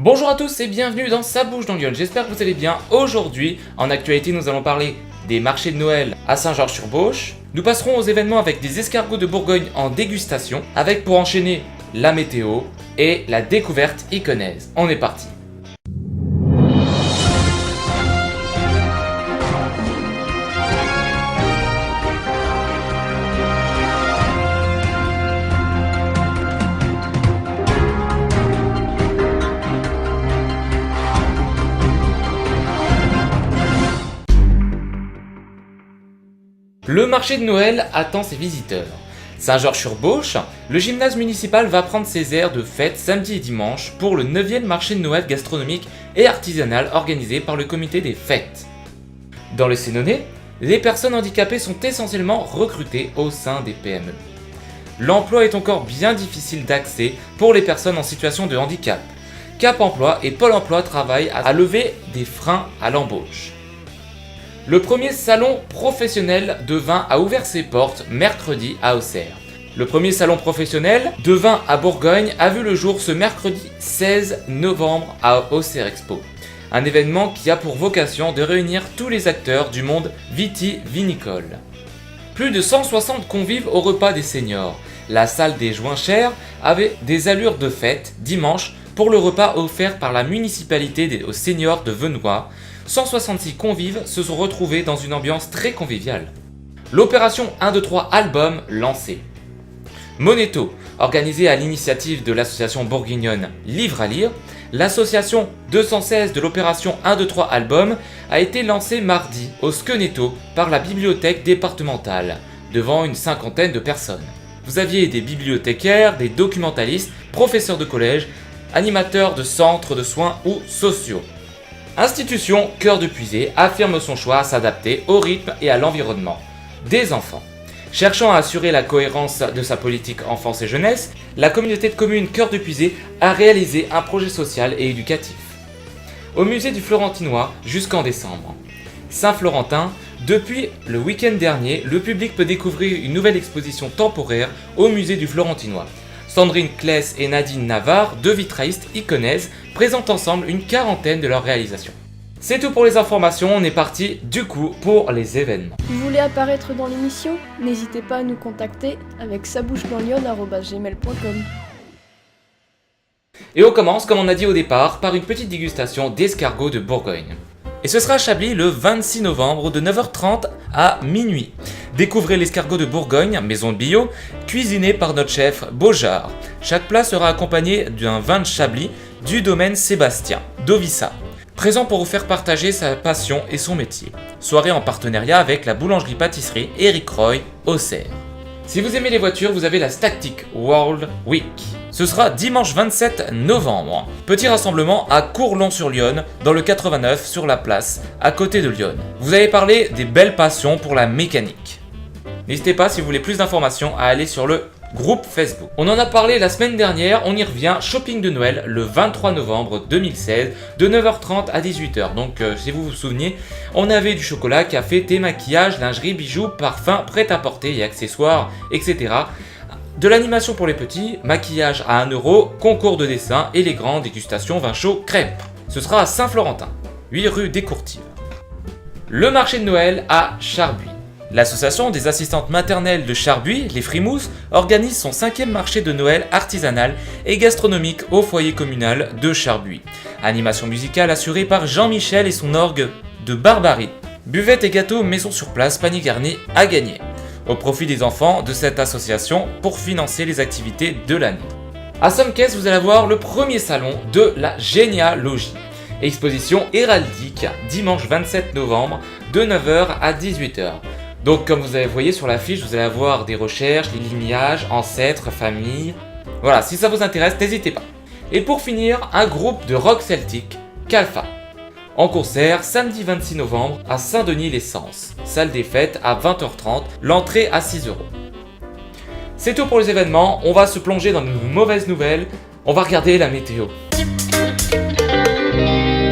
Bonjour à tous et bienvenue dans Ça bouge dans Lyon, j'espère que vous allez bien. Aujourd'hui, en actualité, nous allons parler des marchés de Noël à Saint-Georges-sur-Beauche. Nous passerons aux événements avec des escargots de Bourgogne en dégustation, avec pour enchaîner la météo et la découverte iconaise. On est parti. Le marché de Noël attend ses visiteurs. Saint-Georges-sur-Beauche, le gymnase municipal va prendre ses airs de fête samedi et dimanche pour le 9e marché de Noël gastronomique et artisanal organisé par le comité des fêtes. Dans le Sénonais, les personnes handicapées sont essentiellement recrutées au sein des PME. L'emploi est encore bien difficile d'accès pour les personnes en situation de handicap. Cap Emploi et Pôle Emploi travaillent à lever des freins à l'embauche. Le premier salon professionnel de vin a ouvert ses portes mercredi à Auxerre. Le premier salon professionnel de vin à Bourgogne a vu le jour ce mercredi 16 novembre à Auxerre Expo. Un événement qui a pour vocation de réunir tous les acteurs du monde vitivinicole. Plus de 160 convives au repas des seniors. La salle des Joinchères avait des allures de fête dimanche pour le repas offert par la municipalité aux seniors de Venoix. 166 convives se sont retrouvés dans une ambiance très conviviale. L'opération 1, 2, 3 album lancée. Monéto, organisée à l'initiative de l'association bourguignonne Livre à lire, l'association 216 de l'opération 1, 2, 3 album a été lancée mardi au Skeneto par la bibliothèque départementale, devant une cinquantaine de personnes. Vous aviez des bibliothécaires, des documentalistes, professeurs de collège, animateurs de centres de soins ou sociaux. Institution Cœur de Puisée affirme son choix à s'adapter au rythme et à l'environnement des enfants. Cherchant à assurer la cohérence de sa politique enfance et jeunesse, la communauté de communes Cœur de Puisée a réalisé un projet social et éducatif. Au musée du Florentinois jusqu'en décembre. Saint-Florentin, depuis le week-end dernier, le public peut découvrir une nouvelle exposition temporaire au musée du Florentinois. Sandrine Kless et Nadine Navarre, deux vitraillistes iconaises, présentent ensemble une quarantaine de leurs réalisations. C'est tout pour les informations, on est parti du coup pour les événements. Vous voulez apparaître dans l'émission? N'hésitez pas à nous contacter avec sabouchedanslyon@gmail.com. Et on commence, comme on a dit au départ, par une petite dégustation d'escargots de Bourgogne. Et ce sera à Chablis le 26 novembre de 9h30 à minuit. Découvrez l'escargot de Bourgogne, maison de bio, cuisiné par notre chef Beaujard. Chaque plat sera accompagné d'un vin de Chablis du domaine Sébastien, d'Ovissa, présent pour vous faire partager sa passion et son métier. Soirée en partenariat avec la boulangerie-pâtisserie Eric Roy, Auxerre. Si vous aimez les voitures, vous avez la Stactic World Week. Ce sera dimanche 27 novembre. Petit rassemblement à Courlon-sur-Lyonne, dans le 89 sur la place, à côté de Lyon. Vous avez parlé des belles passions pour la mécanique. N'hésitez pas, si vous voulez plus d'informations, à aller sur le groupe Facebook. On en a parlé la semaine dernière, on y revient, shopping de Noël le 23 novembre 2016 de 9h30 à 18h. Donc si vous vous souvenez, on avait du chocolat, café, thé, maquillage, lingerie, bijoux, parfums, prêt-à-porter et accessoires, etc. De l'animation pour les petits, maquillage à 1 €, concours de dessin et les grands dégustations vin chaud crêpes. Ce sera à Saint-Florentin, 8 rue des Courtives. Le marché de Noël à Charbuis. L'association des assistantes maternelles de Charbuis, les Frimousses, organise son 5e marché de Noël artisanal et gastronomique au foyer communal de Charbuis. Animation musicale assurée par Jean-Michel et son orgue de Barbarie. Buvette et gâteaux maison sur place, panier garni à gagner. Au profit des enfants de cette association pour financer les activités de l'année. À Sommes-Caisse, vous allez avoir le premier salon de la généalogie. Exposition héraldique, dimanche 27 novembre de 9h à 18h. Donc comme vous voyez sur l'affiche, vous allez avoir des recherches, des lignages, ancêtres, familles. Voilà, si ça vous intéresse, n'hésitez pas. Et pour finir, un groupe de rock celtique, Calfa. En concert, samedi 26 novembre à Saint-Denis-les-Sens. Salle des fêtes à 20h30, l'entrée à 6 €. C'est tout pour les événements, on va se plonger dans de mauvaises nouvelles. On va regarder la météo.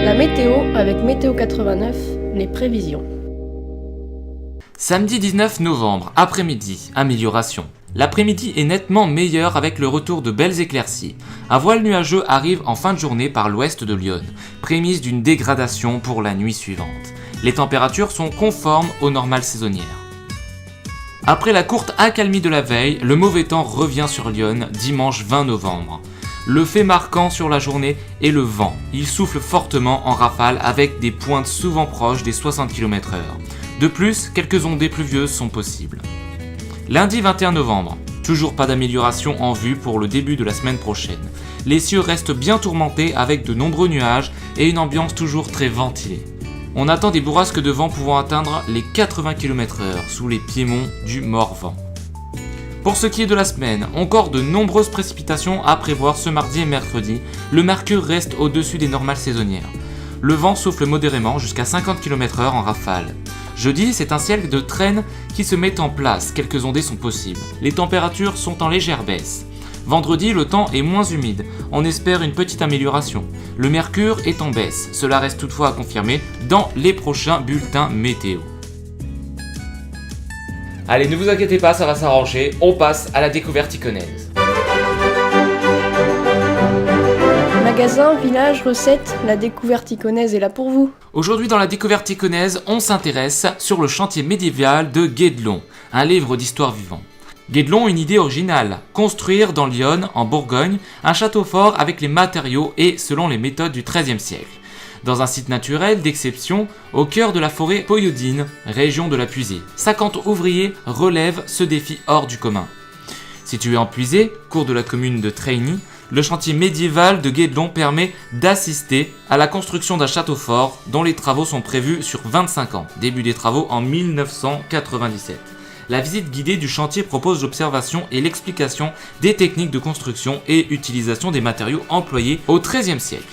La météo avec Météo 89, les prévisions. Samedi 19 novembre, après-midi, amélioration. L'après-midi est nettement meilleur avec le retour de belles éclaircies. Un voile nuageux arrive en fin de journée par l'ouest de Lyon, prémisse d'une dégradation pour la nuit suivante. Les températures sont conformes aux normales saisonnières. Après la courte accalmie de la veille, le mauvais temps revient sur Lyon dimanche 20 novembre. Le fait marquant sur la journée est le vent. Il souffle fortement en rafale avec des pointes souvent proches des 60 km/h. De plus, quelques ondées pluvieuses sont possibles. Lundi 21 novembre, toujours pas d'amélioration en vue pour le début de la semaine prochaine. Les cieux restent bien tourmentés avec de nombreux nuages et une ambiance toujours très ventilée. On attend des bourrasques de vent pouvant atteindre les 80 km/h sous les piémonts du Morvan. Pour ce qui est de la semaine, encore de nombreuses précipitations à prévoir ce mardi et mercredi. Le mercure reste au-dessus des normales saisonnières. Le vent souffle modérément jusqu'à 50 km/h en rafale. Jeudi, c'est un ciel de traîne qui se met en place, quelques ondées sont possibles. Les températures sont en légère baisse. Vendredi, le temps est moins humide, on espère une petite amélioration. Le mercure est en baisse, cela reste toutefois à confirmer dans les prochains bulletins météo. Allez, ne vous inquiétez pas, ça va s'arranger, on passe à la découverte iconaise. Magasin, village, recettes, la découverte iconaise est là pour vous. Aujourd'hui dans la découverte iconaise, on s'intéresse sur le chantier médiéval de Guédelon, un livre d'histoire vivant. Guédelon a une idée originale, construire dans Lyon, en Bourgogne, un château fort avec les matériaux et selon les méthodes du XIIIe siècle. Dans un site naturel d'exception, au cœur de la forêt poyodine, région de la Puisée. 50 ouvriers relèvent ce défi hors du commun. Situé en Puisée, cours de la commune de Treigny, le chantier médiéval de Guédelon permet d'assister à la construction d'un château fort dont les travaux sont prévus sur 25 ans, début des travaux en 1997. La visite guidée du chantier propose l'observation et l'explication des techniques de construction et utilisation des matériaux employés au XIIIe siècle.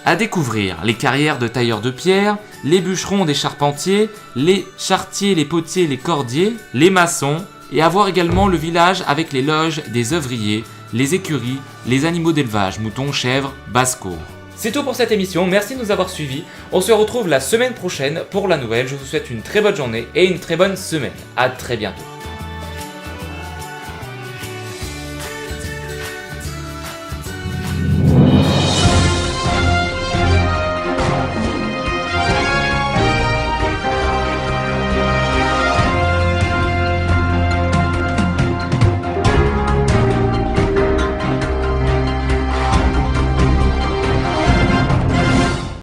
À découvrir les carrières de tailleurs de pierre, les bûcherons des charpentiers, les charretiers, les potiers, les cordiers, les maçons, et à voir également le village avec les loges des œuvriers, les écuries, les animaux d'élevage, moutons, chèvres, basse-cour. C'est tout pour cette émission, merci de nous avoir suivis. On se retrouve la semaine prochaine pour la nouvelle. Je vous souhaite une très bonne journée et une très bonne semaine. À très bientôt.